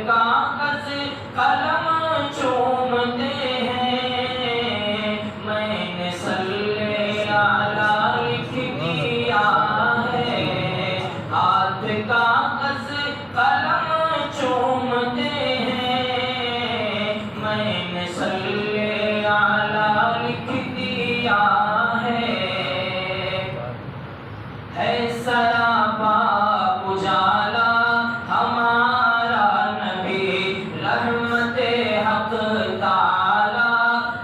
کاغذ قلم چومتے ہیں، میں نے صلی علی لکھ دیا ہے، ہاتھ کاغذ قلم چومتے ہیں، میں نے صلی علی لکھ دیا ہے سراپا اجالا ہمارا نبی، رحمت حق تعالی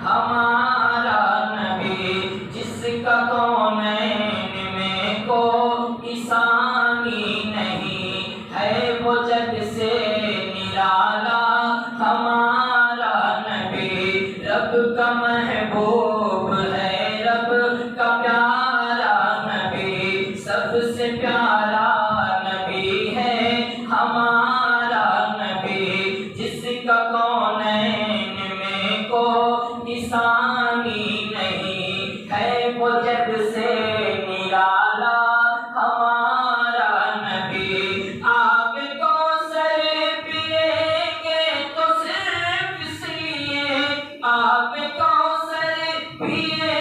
ہمارا نبی، جس کا کونین میں کوئی ثانی نہیں ہے، وہ جگ سے نرالا ہمارا نبی، رب کا محبوب ہے، رب کا پیارا نبی، سب سے پیارا نبی ہے ہمارا نبی، جس کا کونین میں کوئی ثانی نہیں ہے، وہ جگ سے نرالا ہمارا نبی، آپ کوثر پیئیں گے تو صرف اس لیے، آپ کوثر پیئیں